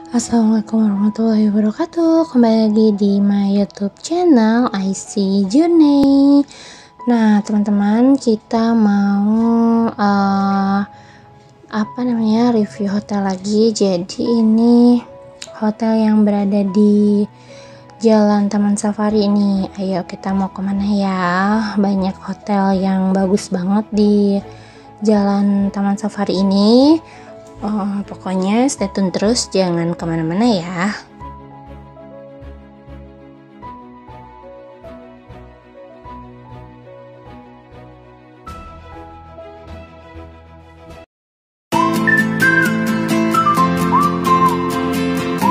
Assalamualaikum warahmatullahi wabarakatuh. Kembali lagi di my YouTube channel IC Journey. Nah, teman-teman, kita mau review hotel lagi. Jadi ini hotel yang berada di Jalan Taman Safari ini. Ayo kita mau kemana ya? Banyak hotel yang bagus banget di Jalan Taman Safari ini. Pokoknya stay tune terus, jangan kemana-mana ya.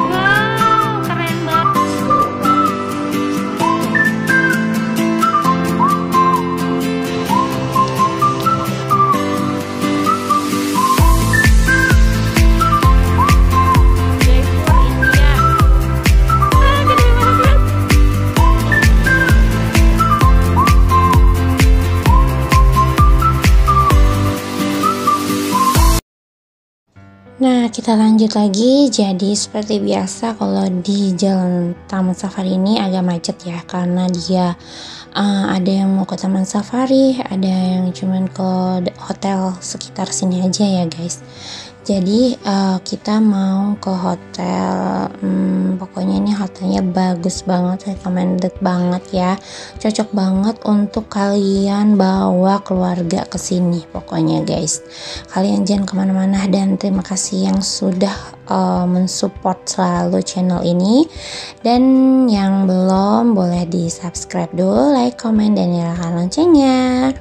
Wow, keren banget. Jaipur, India. Gede banget. Nah, kita lanjut lagi. Jadi seperti biasa, kalau di Jalan Taman Safari ini agak macet ya, karena dia ada yang mau ke Taman Safari, ada yang cuman ke hotel sekitar sini aja ya guys. Jadi kita mau ke hotel, pokoknya ini hotelnya bagus banget, recommended banget ya, cocok banget untuk kalian bawa keluarga ke sini pokoknya guys. Kalian jangan kemana-mana, dan terima kasih yang sudah mensupport selalu channel ini, dan yang belum boleh di subscribe dulu, like, comment, dan nyalakan loncengnya.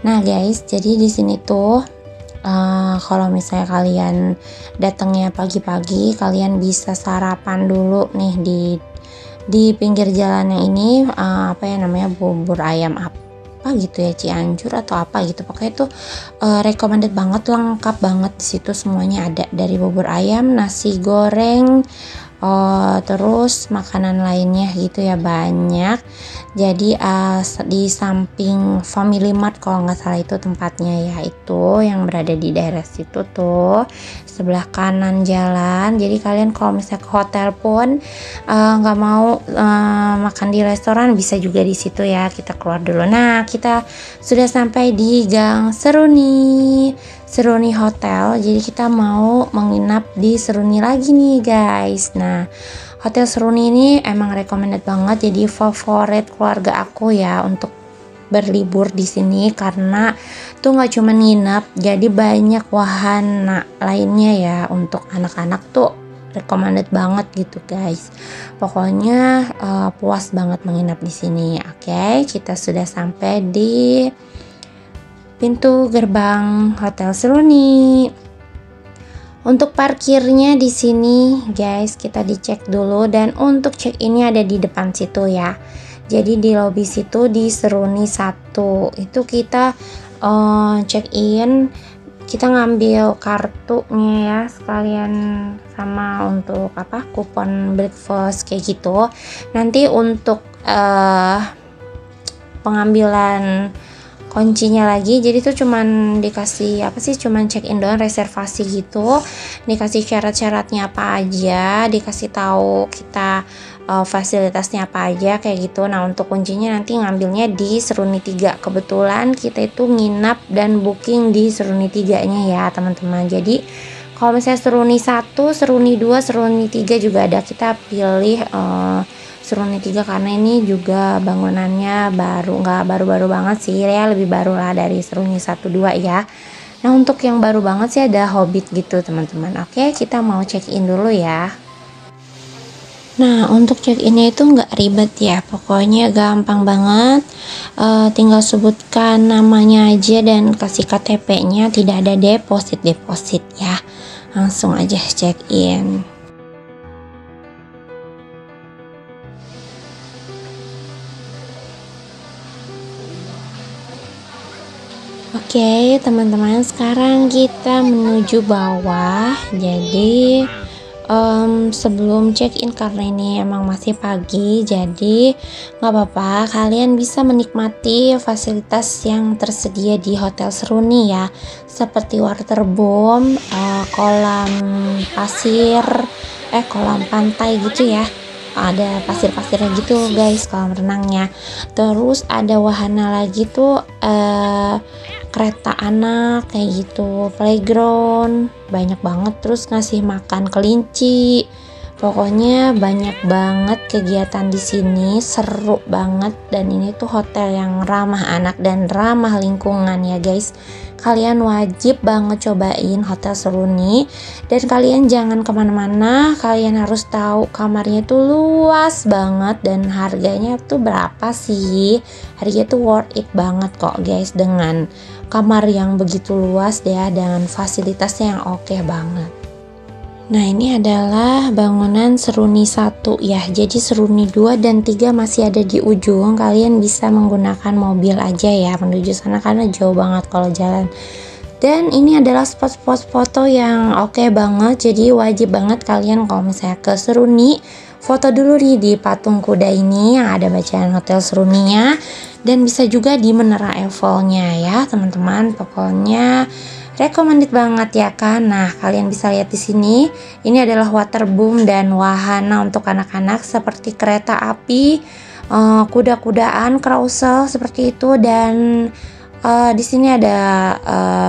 Nah guys, jadi di sini tuh kalau misalnya kalian datangnya pagi-pagi, kalian bisa sarapan dulu nih di pinggir jalan yang ini, bubur ayam apa gitu ya, Cianjur atau apa gitu, pokoknya itu recommended banget, lengkap banget di situ, semuanya ada, dari bubur ayam, nasi goreng, terus makanan lainnya gitu ya, banyak. Jadi di samping Family Mart kalau nggak salah itu tempatnya ya, itu yang berada di daerah situ tuh, sebelah kanan jalan. Jadi kalian kalau misalnya ke hotel pun nggak mau makan di restoran, bisa juga di situ ya. Kita keluar dulu. Nah, kita sudah sampai di Gang Seruni Hotel. Jadi kita mau menginap di Seruni lagi nih guys. Nah, Hotel Seruni ini emang recommended banget, jadi favorit keluarga aku ya untuk berlibur di sini, karena tuh nggak cuma nginep, jadi banyak wahana lainnya ya, untuk anak-anak tuh recommended banget gitu guys. Pokoknya puas banget menginap di sini. Oke, kita sudah sampai di pintu gerbang Hotel Seruni. Untuk parkirnya di sini guys, kita dicek dulu, dan untuk check ini ada di depan situ ya. Jadi di lobby situ di Seruni 1 itu kita check in, kita ngambil kartunya ya sekalian, sama untuk kupon breakfast kayak gitu. Nanti untuk pengambilan kuncinya lagi, jadi tuh cuman dikasih cuman check in doang, reservasi gitu, dikasih syarat-syaratnya apa aja, dikasih tahu kita fasilitasnya apa aja kayak gitu. Nah, untuk kuncinya nanti ngambilnya di Seruni 3. Kebetulan kita itu nginap dan booking di Seruni 3-nya ya teman-teman. Jadi kalau misalnya Seruni 1, Seruni 2, Seruni 3 juga ada, kita pilih Seruni 3 karena ini juga bangunannya baru, nggak baru-baru banget sih ya, lebih baru lah dari Seruni 1, 2 ya. Nah, untuk yang baru banget sih ada Hobbit gitu teman-teman. Oke, kita mau check in dulu ya. Nah, untuk check innya itu nggak ribet ya, pokoknya gampang banget, tinggal sebutkan namanya aja dan kasih KTP-nya, tidak ada deposit ya, langsung aja check in. Oke teman-teman, sekarang kita menuju bawah. Jadi sebelum check in, karena ini emang masih pagi, jadi nggak apa-apa, kalian bisa menikmati fasilitas yang tersedia di Hotel Seruni ya, seperti waterboom, kolam pasir, kolam pantai gitu ya. Ada pasir-pasirnya gitu guys, kolam renangnya. Terus ada wahana lagi tuh kereta anak kayak gitu, playground banyak banget, terus ngasih makan kelinci. Pokoknya banyak banget kegiatan di sini, seru banget, dan ini tuh hotel yang ramah anak dan ramah lingkungan ya guys. Kalian wajib banget cobain Hotel Seruni, dan kalian jangan kemana-mana, kalian harus tahu kamarnya tuh luas banget dan harganya tuh berapa sih. Harganya tuh worth it banget kok guys, dengan kamar yang begitu luas ya, dengan fasilitasnya yang oke banget. Nah, ini adalah bangunan Seruni 1 ya. Jadi Seruni 2 dan 3 masih ada di ujung. Kalian bisa menggunakan mobil aja ya menuju sana karena jauh banget kalau jalan. Dan ini adalah spot-spot foto yang oke banget. Jadi wajib banget kalian kalau misalnya ke Seruni, foto dulu di patung kuda ini yang ada bacaan Hotel Seruninya, dan bisa juga di Menara Eiffel-nya ya, teman-teman. Pokoknya recommended banget ya kan. Nah, kalian bisa lihat di sini. Ini adalah waterboom dan wahana untuk anak-anak seperti kereta api, kuda-kudaan, carousel seperti itu, dan di sini ada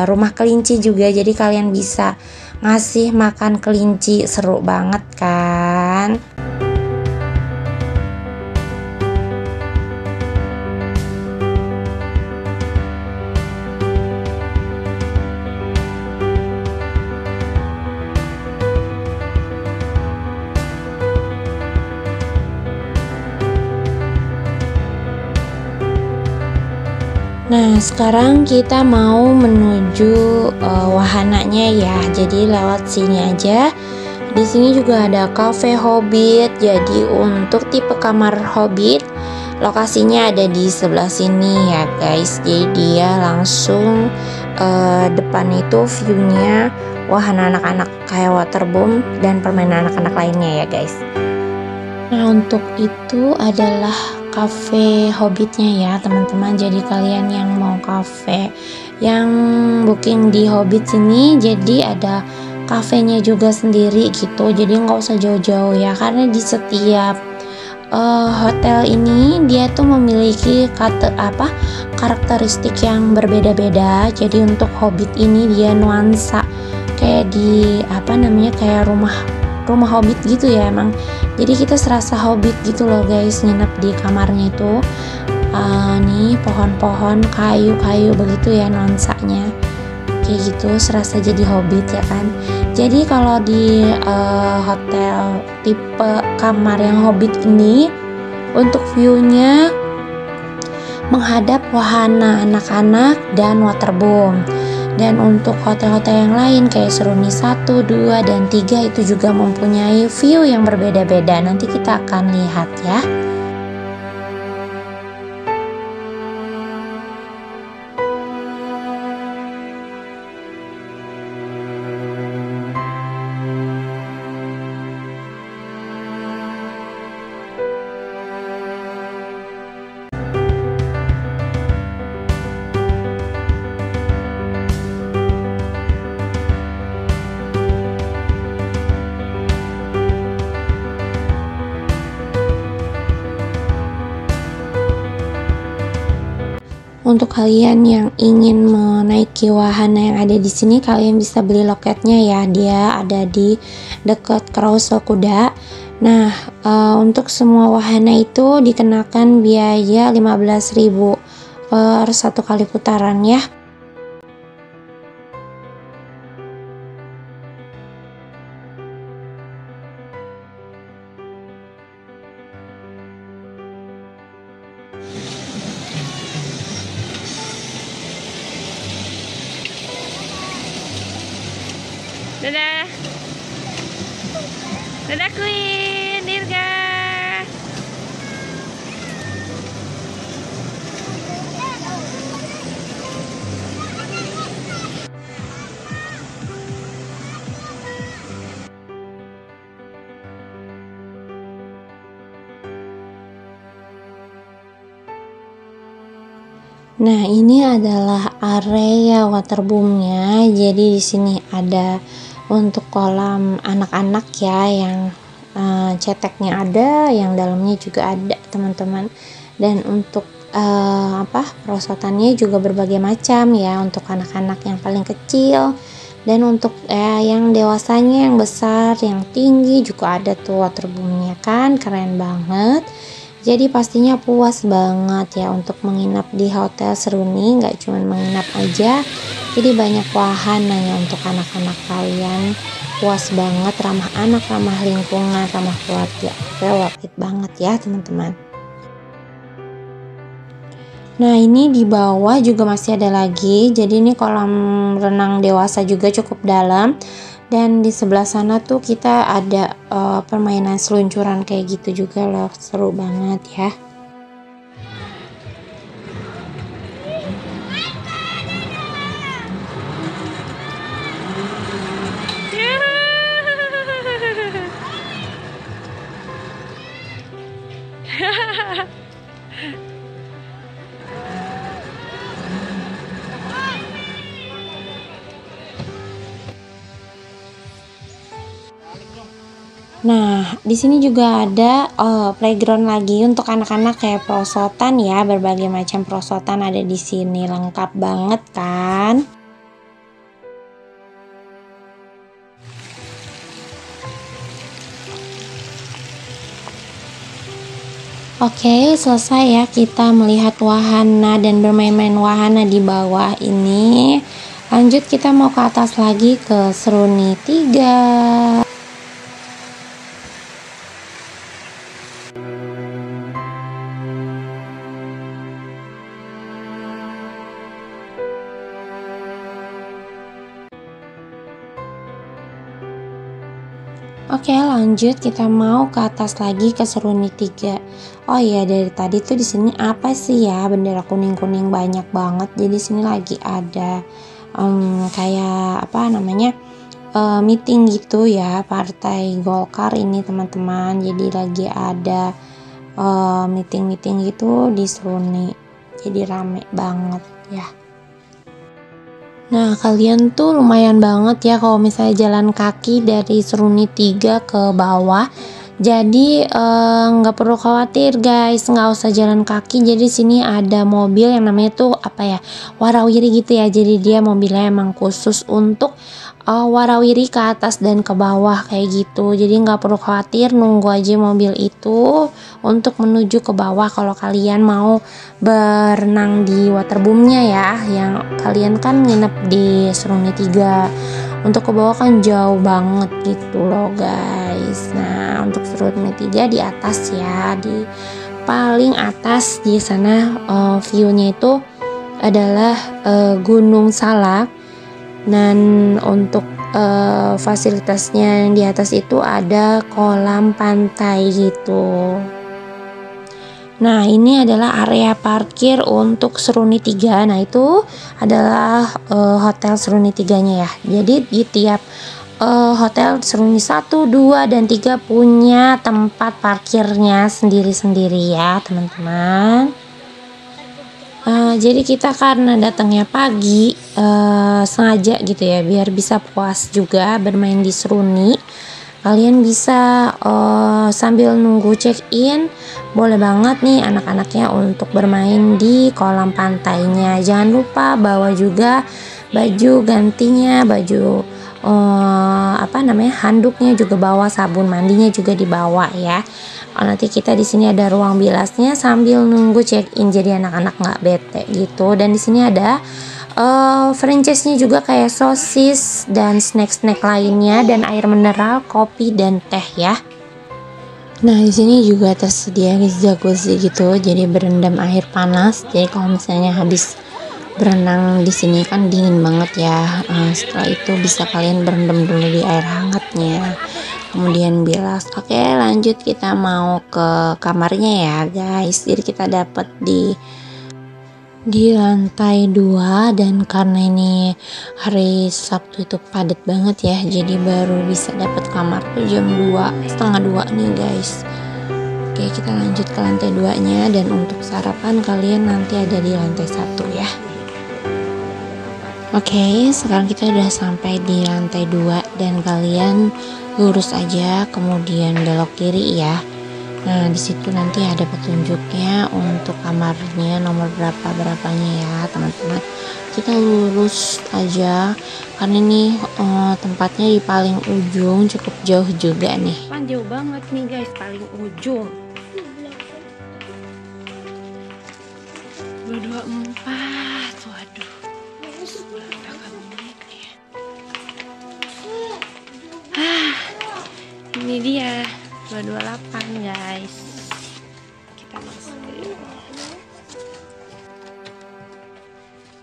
rumah kelinci juga. Jadi kalian bisa ngasih makan kelinci, seru banget kan. Nah, sekarang kita mau menuju wahananya ya. Jadi lewat sini aja. Di sini juga ada cafe Hobbit. Jadi untuk tipe kamar Hobbit, lokasinya ada di sebelah sini ya guys. Jadi dia langsung depan itu view-nya wahana anak-anak kayak waterboom dan permainan anak-anak lainnya ya guys. Nah, untuk itu adalah cafe Hobbitnya ya teman-teman. Jadi kalian yang mau cafe yang booking di Hobbit sini, jadi ada kafenya juga sendiri gitu. Jadi nggak usah jauh-jauh ya, karena di setiap hotel ini dia tuh memiliki karakteristik yang berbeda-beda. Jadi untuk Hobbit ini dia nuansa kayak di kayak rumah Hobbit gitu ya emang. Jadi kita serasa Hobbit gitu loh guys, nginep di kamarnya itu. Nih pohon-pohon, kayu-kayu begitu ya nuansanya, kayak gitu, serasa jadi Hobbit ya kan. Jadi kalau di hotel tipe kamar yang Hobbit ini, untuk view-nya menghadap wahana anak-anak dan waterboom. Dan untuk hotel-hotel yang lain kayak Seruni 1, 2, dan 3 itu juga mempunyai view yang berbeda-beda. Nanti kita akan lihat ya. Untuk kalian yang ingin menaiki wahana yang ada di sini, kalian bisa beli loketnya ya. Dia ada di dekat carousel kuda. Nah, untuk semua wahana itu dikenakan biaya 15.000 per satu kali putaran ya. Dadah. Dadah Queen, Dirga. Nah, ini adalah area waterboomnya. Jadi di sini ada untuk kolam anak-anak ya yang ceteknya ada, yang dalamnya juga ada teman-teman. Dan untuk perosotannya juga berbagai macam ya, untuk anak-anak yang paling kecil dan untuk yang dewasanya, yang besar, yang tinggi juga ada tuh waterboomnya kan, keren banget. Jadi pastinya puas banget ya untuk menginap di Hotel Seruni, nggak cuma menginap aja, jadi banyak wahananya untuk anak-anak kalian. Puas banget, ramah anak, ramah lingkungan, ramah keluarga. Worth it banget ya teman-teman. Nah, ini di bawah juga masih ada lagi. Jadi ini kolam renang dewasa juga cukup dalam. Dan di sebelah sana tuh kita ada permainan seluncuran kayak gitu juga loh. Seru banget ya. Nah, di sini juga ada playground lagi untuk anak-anak kayak perosotan ya, berbagai macam perosotan ada di sini, lengkap banget kan? Oke, selesai ya kita melihat wahana dan bermain-main wahana di bawah ini. Lanjut kita mau ke atas lagi ke Seruni 3. Oke, lanjut kita mau ke atas lagi ke Seruni 3. Oh iya, dari tadi tuh di sini apa sih ya, bendera kuning-kuning banyak banget. Jadi sini lagi ada kayak meeting gitu ya, Partai Golkar ini teman-teman. Jadi lagi ada meeting-meeting gitu di Seruni. Jadi rame banget ya. Nah, kalian tuh lumayan banget ya kalau misalnya jalan kaki dari Seruni 3 ke bawah. Jadi nggak perlu khawatir guys, nggak usah jalan kaki. Jadi sini ada mobil yang namanya tuh warawiri gitu ya. Jadi dia mobilnya emang khusus untuk warawiri ke atas dan ke bawah kayak gitu. Jadi nggak perlu khawatir, nunggu aja mobil itu untuk menuju ke bawah kalau kalian mau berenang di waterboomnya ya, yang kalian kan nginep di Seruni 3. Untuk ke bawah kan jauh banget gitu loh guys. Nah, untuk Seruni 3 di atas ya, di paling atas di sana view-nya itu adalah Gunung Salak. Dan untuk fasilitasnya yang di atas itu ada kolam pantai gitu. Nah, ini adalah area parkir untuk Seruni 3. Nah, itu adalah hotel Seruni 3-nya ya. Jadi di tiap hotel Seruni 1, 2, dan 3 punya tempat parkirnya sendiri-sendiri ya, teman-teman. Jadi kita karena datangnya pagi sengaja gitu ya, biar bisa puas juga bermain di Seruni. Kalian bisa sambil nunggu check in, boleh banget nih anak-anaknya untuk bermain di kolam pantainya. Jangan lupa bawa juga baju gantinya, baju handuknya juga bawa, sabun mandinya juga dibawa ya. Nanti kita di sini ada ruang bilasnya sambil nunggu check in, jadi anak-anak nggak bete gitu. Dan di sini ada franchise-nya juga kayak sosis dan snack-snack lainnya, dan air mineral, kopi, dan teh ya. Nah, di sini juga tersedia jacuzzi gitu, jadi berendam air panas. Jadi kalau misalnya habis berenang di sini kan dingin banget ya, setelah itu bisa kalian berendam dulu di air hangatnya, kemudian bilas. Oke, lanjut kita mau ke kamarnya ya guys. Jadi kita dapat di lantai 2, dan karena ini hari Sabtu itu padat banget ya, jadi baru bisa dapat kamar tuh jam 2:30 nih guys. Oke, kita lanjut ke lantai 2-nya, dan untuk sarapan kalian nanti ada di lantai 1 ya. Oke, sekarang kita udah sampai di lantai 2 dan kalian lurus aja kemudian belok kiri ya. Nah, di situ nanti ada petunjuknya untuk kamarnya nomor berapanya ya, teman-teman. Kita lurus aja karena ini tempatnya di paling ujung, cukup jauh juga nih. Jauh banget nih guys, paling ujung. 224. Waduh. Ini dia 228 guys. Kita masuk dulu.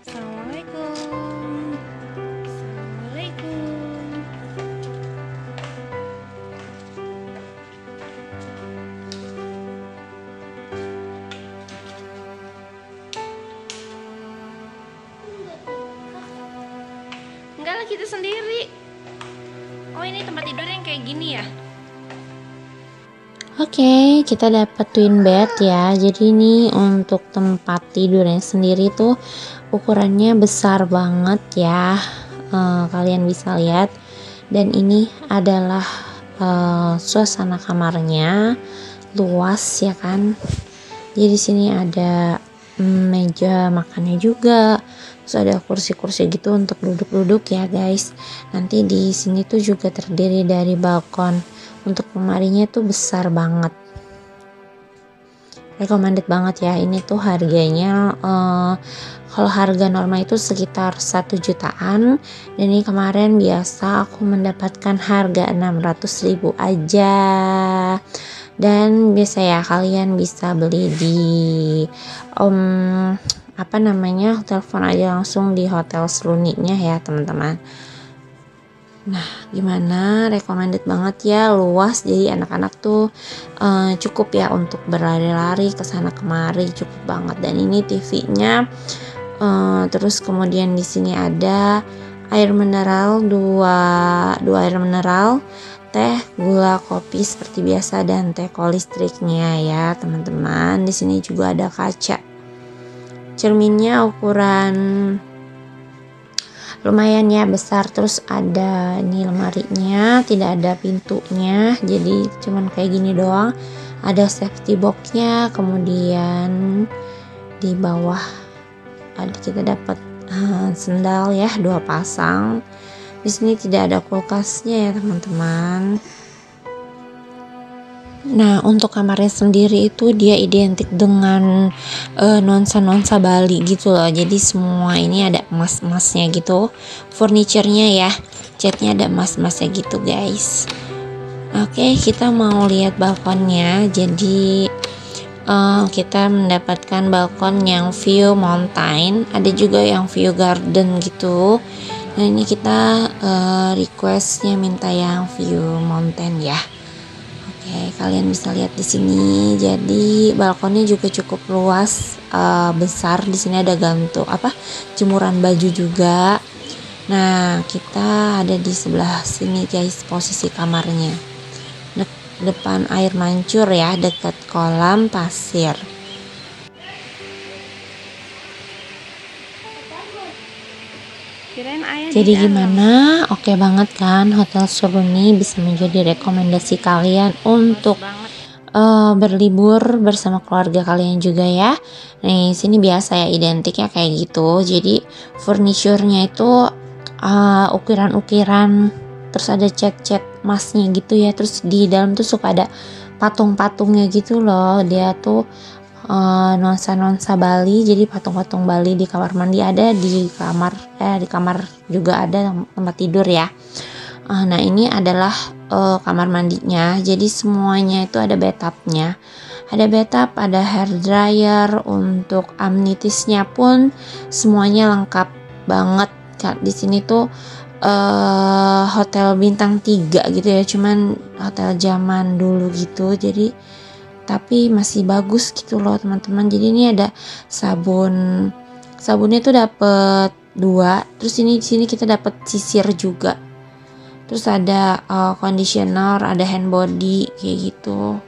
Assalamualaikum. Assalamualaikum. Enggak lah, kita sendiri. Oh, ini tempat tidur yang kayak gini ya? Oke, kita dapat twin bed ya. Jadi ini untuk tempat tidurnya sendiri tuh ukurannya besar banget ya. Kalian bisa lihat. Dan ini adalah suasana kamarnya, luas ya kan. Jadi di sini ada meja makannya juga. Terus ada kursi-kursi gitu untuk duduk-duduk ya guys. Nanti di sini tuh juga terdiri dari balkon. Untuk lemarinya tuh besar banget. Recommended banget ya. Ini tuh harganya kalau harga normal itu sekitar 1 jutaan. Dan ini kemarin biasa aku mendapatkan harga 600.000 aja. Dan biasa ya kalian bisa beli di telepon aja langsung di hotel Seruninya ya teman-teman. Nah, gimana? Recommended banget ya, luas. Jadi anak-anak tuh cukup ya untuk berlari-lari ke sana kemari, cukup banget. Dan ini TV-nya. Terus kemudian di sini ada air mineral, dua air mineral, teh, gula, kopi seperti biasa dan teko listriknya ya teman-teman. Di sini juga ada kaca. Cerminnya ukuran lumayan ya besar. Terus ada ini lemarinya, tidak ada pintunya, jadi cuman kayak gini doang. Ada safety boxnya, kemudian di bawah kita dapat sendal ya 2 pasang. Di sini tidak ada kulkasnya ya teman-teman. Nah, untuk kamarnya sendiri itu dia identik dengan nuansa-nuansa Bali gitu loh. Jadi semua ini ada emas-emasnya gitu. Furniturnya ya, catnya ada emas-emasnya gitu guys. Oke, kita mau lihat balkonnya. Jadi kita mendapatkan balkon yang view mountain, ada juga yang view garden gitu. Nah, ini kita requestnya minta yang view mountain ya. Oke, kalian bisa lihat di sini. Jadi balkonnya juga cukup luas, besar. Di sini ada jemuran baju juga. Nah, kita ada di sebelah sini guys, posisi kamarnya. Depan air mancur ya, dekat kolam pasir. Jadi gimana? Oke banget kan, Hotel Seruni bisa menjadi rekomendasi kalian untuk berlibur bersama keluarga kalian juga ya. Nih sini biasa ya identiknya kayak gitu. Jadi furniturnya itu ukiran-ukiran, terus ada cat-cat emasnya gitu ya. Terus di dalam tuh suka ada patung-patungnya gitu loh. Dia tuh nuansa Bali. Jadi patung-patung Bali di kamar mandi ada, di kamar juga ada tempat tidur ya. Nah ini adalah kamar mandinya. Jadi semuanya itu ada bathtubnya, ada hair dryer. Untuk amenitisnya pun semuanya lengkap banget. Di sini tuh hotel bintang 3 gitu ya, cuman hotel zaman dulu gitu. Jadi tapi masih bagus gitu loh teman-teman. Jadi ini ada sabunnya tuh dapet 2. Terus ini di sini kita dapat sisir juga. Terus ada conditioner, ada hand body kayak gitu.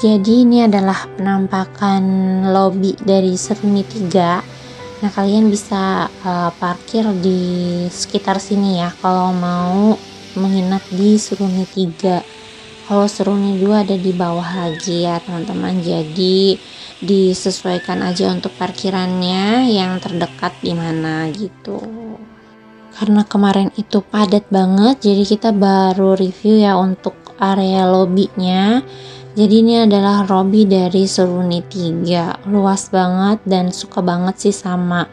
Jadi ini adalah penampakan lobby dari Seruni 3. Nah, kalian bisa parkir di sekitar sini ya kalau mau menginap di Seruni 3. Kalau Seruni 2 ada di bawah lagi ya teman-teman. Jadi disesuaikan aja untuk parkirannya yang terdekat di mana gitu. Karena kemarin itu padat banget, jadi kita baru review ya untuk area lobbynya. Jadi ini adalah lobby dari Seruni 3, luas banget dan suka banget sih sama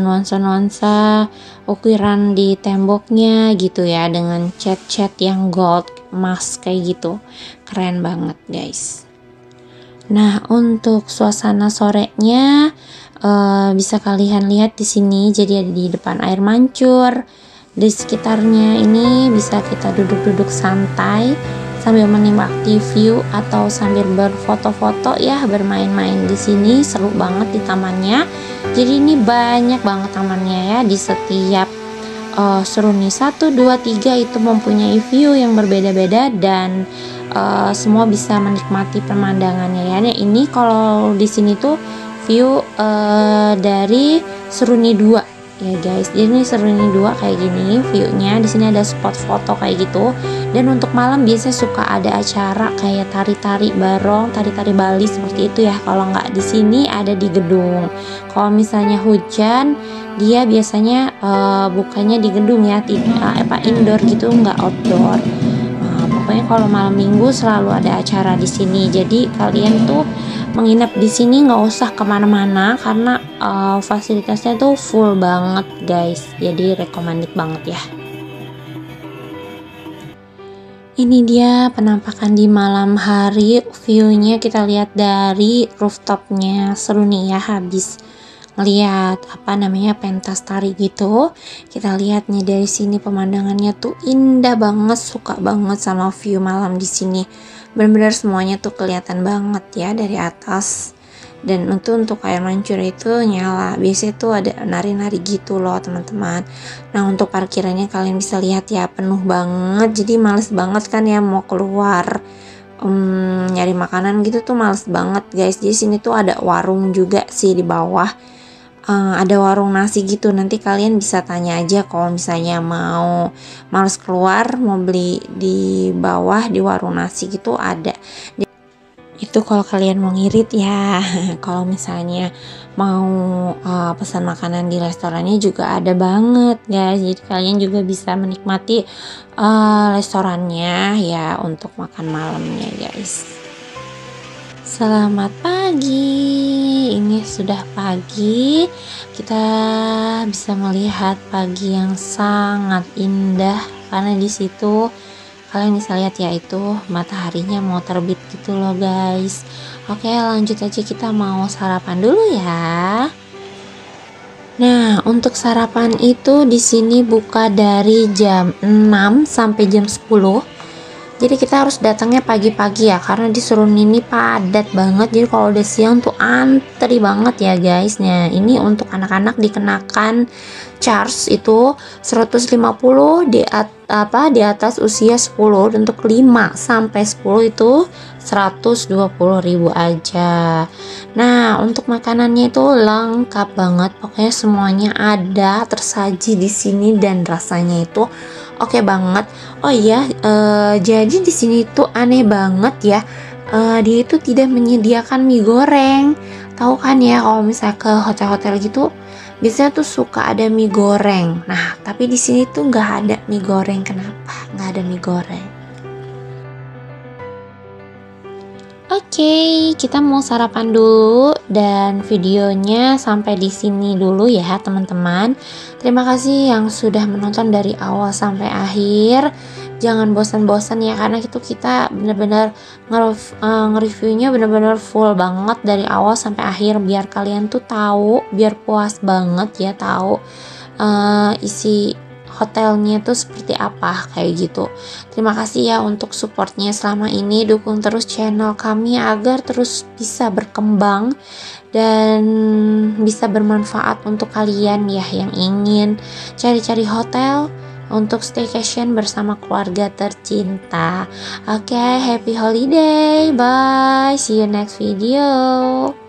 nuansa-nuansa ukiran di temboknya gitu ya, dengan cat-cat yang gold emas kayak gitu, keren banget guys. Nah, untuk suasana sorenya bisa kalian lihat di sini. Jadi ada di depan air mancur, di sekitarnya ini bisa kita duduk-duduk santai sambil menikmati view atau sambil berfoto-foto ya, bermain-main di sini. Seru banget di tamannya. Jadi ini banyak banget tamannya ya, di setiap Seruni 1, 2, 3 itu mempunyai view yang berbeda-beda dan semua bisa menikmati pemandangannya ya. Nah, ini kalau di sini tuh view dari Seruni 2 ya guys. Jadi ini Seruni 2 kayak gini viewnya. Di sini ada spot foto kayak gitu. Dan untuk malam biasanya suka ada acara kayak tari-tari barong, tari-tari Bali seperti itu ya. Kalau nggak di sini ada di gedung. Kalau misalnya hujan, dia biasanya bukannya di gedung ya, indoor gitu, nggak outdoor. Pokoknya kalau malam minggu selalu ada acara di sini. Jadi kalian tuh menginap di sini nggak usah kemana-mana karena fasilitasnya tuh full banget guys. Jadi recommended banget ya. Ini dia penampakan di malam hari. Viewnya kita lihat dari rooftopnya Seruni ya, habis ngeliat pentas tari gitu. Kita lihat nih dari sini pemandangannya tuh indah banget, suka banget sama view malam di sini. Benar-benar semuanya tuh kelihatan banget ya dari atas. Dan untuk air mancur itu nyala, biasanya tuh ada nari-nari gitu loh teman-teman. Nah, untuk parkirannya kalian bisa lihat ya, penuh banget. Jadi males banget kan ya mau keluar nyari makanan gitu tuh, males banget guys. Jadi sini tuh ada warung juga sih di bawah. Ada warung nasi gitu, nanti kalian bisa tanya aja kalau misalnya mau males keluar, mau beli di bawah di warung nasi gitu ada. Itu kalau kalian mau ngirit ya. Kalau misalnya mau pesan makanan di restorannya juga ada banget guys. Jadi kalian juga bisa menikmati restorannya ya untuk makan malamnya guys. Selamat pagi. Ini sudah pagi. Kita bisa melihat pagi yang sangat indah karena di situ kalian bisa lihat ya, itu mataharinya mau terbit gitu loh guys. Oke, lanjut aja, kita mau sarapan dulu ya. Nah, untuk sarapan itu di sini buka dari jam 6 sampai jam 10. Jadi kita harus datangnya pagi-pagi ya, karena di Seruni ini padat banget. Jadi kalau udah siang tuh antri banget ya guys. Nah, ini untuk anak-anak dikenakan charge itu 150 di atas usia 10, dan untuk 5 sampai 10 itu 120.000 aja. Nah, untuk makanannya itu lengkap banget. Pokoknya semuanya ada tersaji di sini dan rasanya itu oke banget. Oh iya, jadi di sini tuh aneh banget ya. Dia itu tidak menyediakan mie goreng. Tahu kan ya kalau misalnya ke hotel-hotel gitu, biasanya tuh suka ada mie goreng. Nah, tapi di sini tuh nggak ada mie goreng. Kenapa nggak ada mie goreng? Oke, kita mau sarapan dulu dan videonya sampai di sini dulu ya teman-teman. Terima kasih yang sudah menonton dari awal sampai akhir. Jangan bosan-bosan ya, karena itu kita benar-benar nge-reviewnya benar-benar full banget dari awal sampai akhir, biar kalian tuh tahu, biar puas banget ya tahu isi hotelnya tuh seperti apa kayak gitu. Terima kasih ya untuk supportnya selama ini. Dukung terus channel kami agar terus bisa berkembang dan bisa bermanfaat untuk kalian ya yang ingin cari-cari hotel untuk staycation bersama keluarga tercinta. Oke, happy holiday. Bye. See you next video.